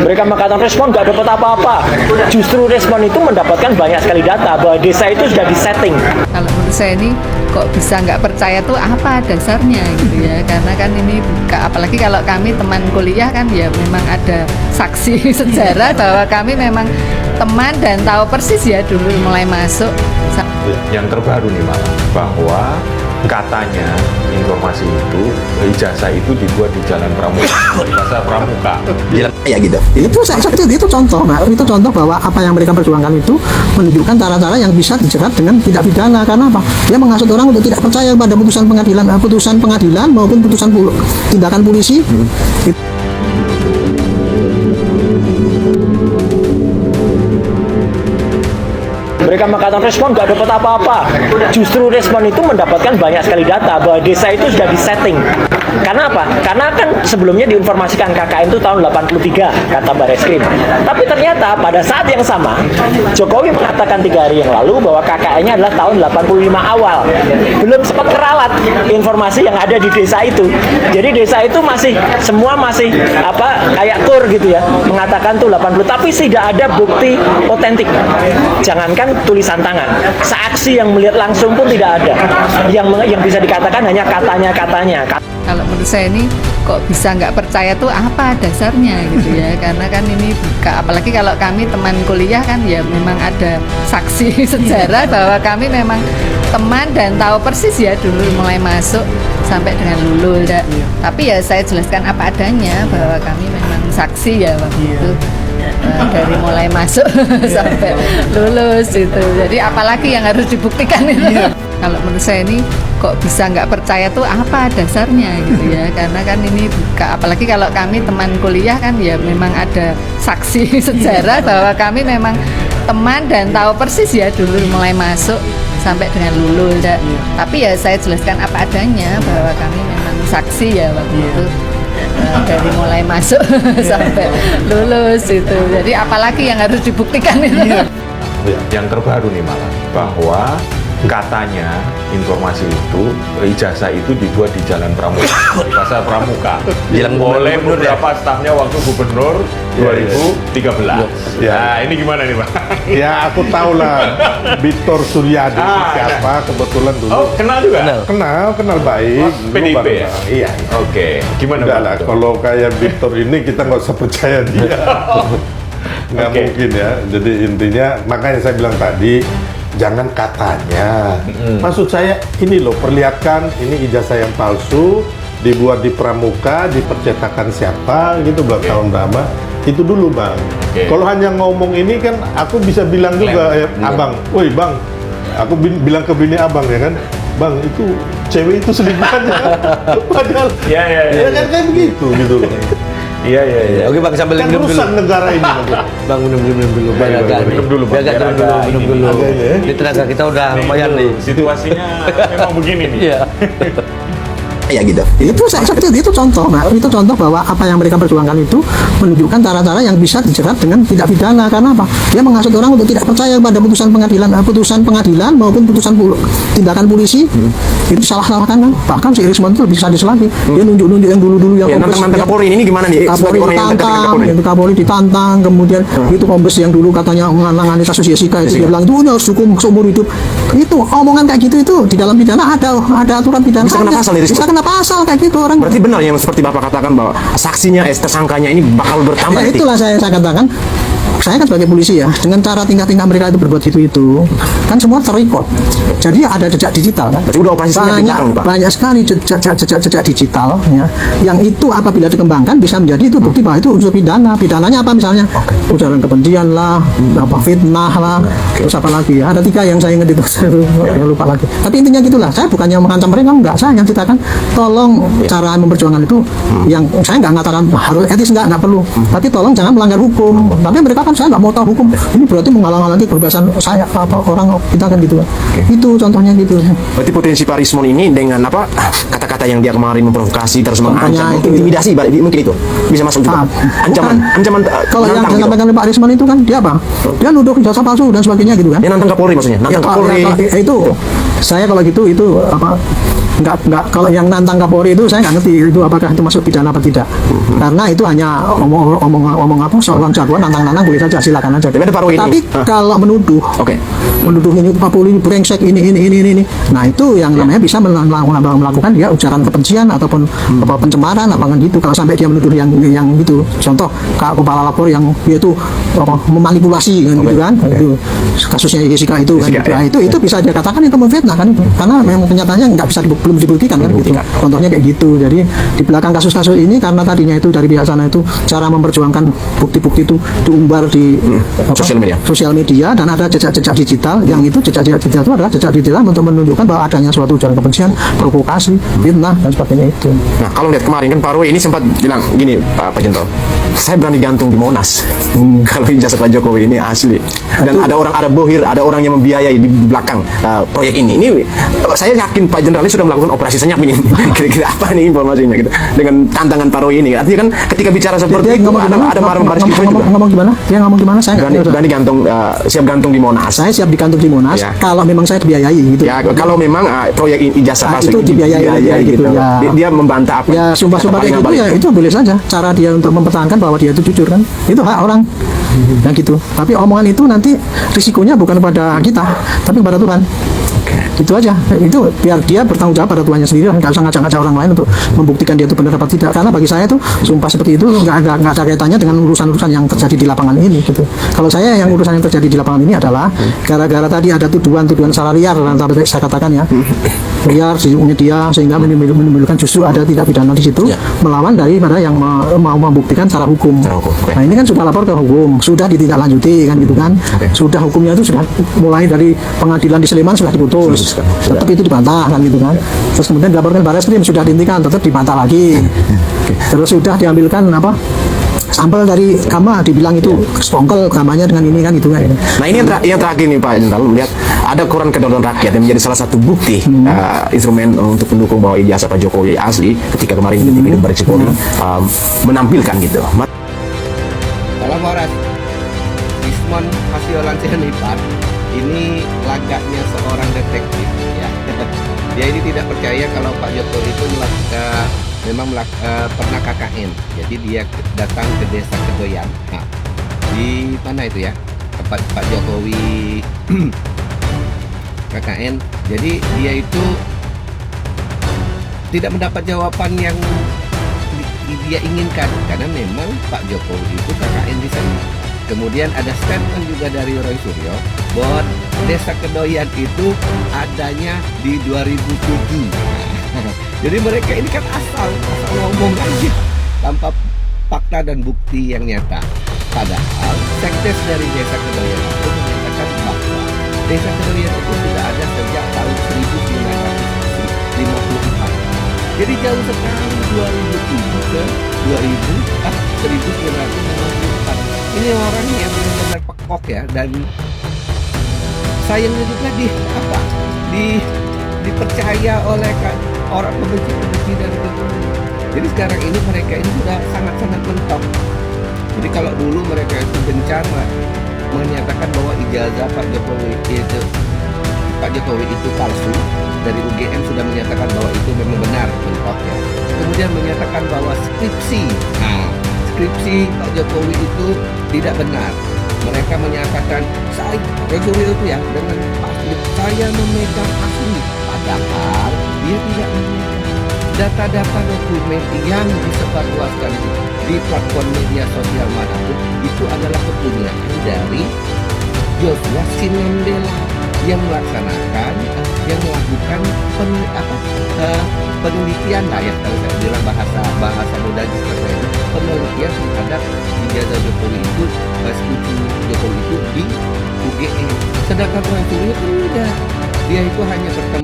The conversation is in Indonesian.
Mereka mengatakan respon nggak dapat apa-apa. Justru respon itu mendapatkan banyak sekali data bahwa desa itu sudah disetting. Kalau menurut saya ini kok bisa nggak percaya tuh apa dasarnya gitu ya, karena kan ini apalagi kalau kami teman kuliah kan ya memang ada saksi sejarah bahwa kami memang teman dan tahu persis ya dulu mulai masuk. Yang terbaru nih malah bahwa katanya informasi itu ijazah itu dibuat di Jalan Pramuka, di Pasar Pramuka. Ya gitu. Itu contoh, Mbak. Itu contoh bahwa apa yang mereka perjuangkan itu menunjukkan cara-cara yang bisa dijerat dengan tidak pidana. Karena apa? Dia menghasut orang untuk tidak percaya pada putusan pengadilan maupun putusan tindakan polisi. Mereka mengatakan respon nggak dapat apa-apa. Justru respon itu mendapatkan banyak sekali data bahwa desa itu sudah disetting. Karena apa? Karena kan sebelumnya diinformasikan KKN itu tahun 83 kata Barreskrim. Tapi ternyata pada saat yang sama Jokowi mengatakan 3 hari yang lalu bahwa KKN-nya adalah tahun 85 awal. Belum sempat keralat informasi yang ada di desa itu. Jadi desa itu semua masih kayak kur gitu ya, mengatakan tuh 80, tapi tidak ada bukti otentik. Jangankan tulisan tangan, saksi yang melihat langsung pun tidak ada. Yang bisa dikatakan hanya katanya. Kalau menurut saya ini kok bisa nggak percaya tuh apa dasarnya gitu ya, karena kan ini apalagi kalau kami teman kuliah kan ya memang ada saksi sejarah bahwa kami memang teman dan tahu persis ya dulu mulai masuk sampai dengan lulus. Tapi ya saya jelaskan apa adanya bahwa kami memang saksi ya waktu itu. Dari mulai masuk sampai lulus itu. Jadi apalagi yang harus dibuktikan itu. Kalau menurut saya ini kok bisa nggak percaya tuh apa dasarnya gitu ya, karena kan ini apalagi kalau kami teman kuliah kan ya memang ada saksi sejarah bahwa kami memang teman dan tahu persis ya dulu mulai masuk sampai dengan lulus. Tapi ya saya jelaskan apa adanya bahwa kami memang saksi ya waktu itu. Dari mulai masuk sampai lulus itu. Jadi apalagi yang harus dibuktikan itu. Yang terbaru nih malah bahwa katanya informasi itu ijazah itu dibuat di Jalan Pramuka, di Pasar Pramuka, oleh beberapa stafnya waktu gubernur 2013. Ya. Nah ini gimana nih Pak? Ya aku tahu lah Victor Suryadi siapa kebetulan dulu. Oh kenal juga? Kenal baik. PDIP ya? Iya. Oke. Gimana Enggak Pak? lah, kalau kayak Victor ini kita nggak usah percaya dia. Nggak mungkin ya. Jadi intinya makanya saya bilang tadi jangan katanya. Maksud saya ini loh, perlihatkan ini ijazah yang palsu, dibuat di Pramuka, dipercetakan siapa gitu buat tahun berapa. Itu dulu Bang. Kalau hanya ngomong ini kan aku bisa bilang juga Abang, woi Bang, aku bilang ke bini Abang ya kan, Bang itu cewek itu selingkuhannya. Padahal ya kan kayak begitu gitu loh. Iya. Oke Bang, sambil Kan minum dulu. rusak negara ini maksudnya. Bang, minum dulu. Minum dulu, Bang. Minum dulu. Ini tenaga kita udah lumayan nih. Situasinya memang begini nih. Iya. Ya gitu. Itu contoh, Mbak. Itu contoh bahwa apa yang mereka perjuangkan itu menunjukkan cara-cara yang bisa dijerat dengan tidak pidana. Karena apa? Dia menghasut orang untuk tidak percaya pada putusan pengadilan maupun putusan tindakan polisi. Itu salah-salahkan kan. Bahkan si Rismon itu bisa diselami. Dia nunjuk-nunjuk yang dulu-dulu yang Mantan Kapolri ini gimana nih? Kapolri ditantang, kemudian itu kombes yang dulu katanya menangani kasus Jessica itu dia bilang itu harus hukum seumur hidup. Itu omongan kayak gitu itu di dalam pidana ada aturan pidana. Bisa kena pasal, bisa kena pasal kayak gitu orang. Berarti benar yang seperti Bapak katakan bahwa saksinya, tersangkanya ini bakal bertambah. Ya, itulah saya katakan. Saya kan sebagai polisi ya, dengan cara tingkah-tingkah mereka itu berbuat itu kan semua terrecord. Jadi ada jejak digital kan. Udah operasinya banyak sekali jejak digital ya, yang itu apabila dikembangkan bisa menjadi itu bukti bahwa itu unsur pidana. Pidananya apa misalnya? Ujaran kebencian lah, fitnah lah, terus apa lagi? Ada 3 yang saya ingat itu, saya lupa lagi. Tapi intinya gitulah. Saya bukannya mengancam mereka, enggak. Saya yang ceritakan, tolong cara memperjuangkan itu, yang saya nggak mengatakan harus etis, nggak perlu. Tapi tolong jangan melanggar hukum. Tapi mereka kan saya nggak mau tahu hukum. Ini berarti menghalang-halangi kebebasan saya orang kita kan gitu. Itu contohnya gitu. Berarti potensi Pak Rismon ini dengan kata-kata yang dia kemarin memprovokasi terus mengancam, intimidasi mungkin itu bisa masuk juga. Ancaman. Kalau yang disampaikan oleh Pak Rismon itu kan dia apa? Dia nuduh ijazah palsu dan sebagainya gitu kan. Dia nantang Kapolri maksudnya. Nantang Kapolri. Itu saya kalau gitu itu nggak kalau yang nantang Kapolri itu saya nggak ngerti itu apakah itu masuk pidana apa tidak. Karena itu hanya omong apa seorang jagoan nantang boleh saja, silakan aja. Tapi ada paruh ini. Tapi kalau menuduh, menuduh ini Kapolri brengsek ini. Nah itu yang namanya bisa melakukan dia ujaran kebencian ataupun apa pencemaran apa kan gitu. Kalau sampai dia menuduh yang gitu, contoh kepala lapor yang dia itu apa memanipulasi kan gitu kan, itu kasusnya Jessica itu kan gitu. Nah, itu bisa dia katakan itu memfitnah kan itu, karena memang kenyataannya nggak bisa belum dibuktikan kan gitu. Contohnya kayak gitu. Jadi di belakang kasus-kasus ini karena tadinya itu dari pihak sana itu cara memperjuangkan bukti-bukti itu diumbar di sosial media dan ada jejak-jejak digital, yang itu jejak-jejak digital itu adalah jejak digital untuk menunjukkan bahwa adanya suatu ujaran kebencian, provokasi, fitnah dan sebagainya itu. Nah, kalau lihat kemarin kan Pak Roy ini sempat bilang gini, Pak Jento, saya berani gantung di Monas kalau ijazah Pak Jokowi ini asli. Dan ada orang, ada bohir, ada orang yang membiayai di belakang proyek ini. Ini saya yakin Pak Jenderal ini sudah melakukan operasi senyap ini. Kira-kira apa nih informasinya gitu dengan tantangan Pak Roy ini? Artinya kan ketika bicara seperti itu ada marah baris ngomong gimana? Dia ngomong gimana? Saya berani gantung, siap gantung di Monas. Saya siap digantung di Monas kalau memang saya dibiayai gitu. Ya, kalau memang proyek ijazah itu dibiayai gitu. Dia membantah apa? Ya, sumpah-sumpah kayak gitu ya itu boleh saja cara dia untuk mempertahankan bahwa dia itu jujur kan. Itu hak orang. Yang gitu. Tapi omongan itu nanti risikonya bukan pada kita, tapi pada Tuhan. Itu aja. Itu biar dia bertanggung jawab pada Tuhannya sendiri, nggak usah ngajak-ngajak orang lain untuk membuktikan dia itu benar apa tidak. Karena bagi saya itu sumpah seperti itu nggak ada kaitannya dengan urusan-urusan yang terjadi di lapangan ini gitu. Kalau saya yang urusan yang terjadi di lapangan ini adalah gara-gara tadi ada tuduhan salah liar, saya katakan ya, liar di media sehingga menimbulkan justru ada tidak pidana di situ melawan daripada yang mau membuktikan secara hukum. Nah ini kan sudah lapor ke hukum, sudah ditindaklanjuti kan gitu kan, sudah hukumnya itu sudah mulai dari pengadilan di Sleman sudah diputus, tetap itu dibantah kan gitu kan, terus kemudian dilaporkan Barreskrim sudah dihentikan, tetap dibantah lagi, terus sudah diambilkan apa sampel dari kamar, dibilang itu spongkel gamanya dengan ini kan gitu kan. Nah ini yang terakhir nih Pak Jenderal, melihat ada koran kedaulatan rakyat yang menjadi salah satu bukti instrumen untuk mendukung bahwa ijazah Pak Jokowi asli ketika kemarin di TV Baris Polri menampilkan gitu. Salam Horas, Ismon Hasiolan Sianipar ini lagaknya seorang detektif ya. Dia ini tidak percaya kalau Pak Jokowi itu pernah KKN. Jadi dia datang ke desa Kedoyan. Nah, di mana itu ya? Tempat Pak Jokowi KKN. Jadi dia itu tidak mendapat jawaban yang dia inginkan karena memang Pak Jokowi itu KKN di sana. Kemudian ada statement juga dari Roy Suryo bahwa desa Kedoyan itu adanya di 2007. Jadi mereka ini kan asal ngomong aja tanpa fakta dan bukti yang nyata. Padahal sekdes dari desa Kedoyan itu menyatakan bahwa desa Kedoyan itu sudah ada sejak tahun 1954. Jadi jauh sekali 2007 ke 1954. Ini orang yang benar-benar pekok ya, dan sayangnya juga dipercaya oleh orang pembenci dari Jokowi. Jadi sekarang ini mereka ini sudah sangat-sangat mentok. Jadi kalau dulu mereka itu gencar menyatakan bahwa ijazah Pak Jokowi itu palsu, dari UGM sudah menyatakan bahwa itu memang benar, mentok ya. Kemudian menyatakan bahwa skripsi Pak Jokowi itu tidak benar. Mereka menyatakan Roy Suryo itu ya dengan pasti saya memegang asli, padahal dia tidak memegang data-data dokumen yang disebarluaskan di platform media sosial manapun. Itu adalah kepunyaan dari Joshua Sinendela yang melaksanakan, yang melakukan penelitian lah ya, kalau saya bilang bahasa mudah seperti itu, penelitian terhadap ijazah Jokowi itu, skripsi Jokowi itu di UGM. Sedangkan Roy Suryo tidak, dia itu hanya bertemu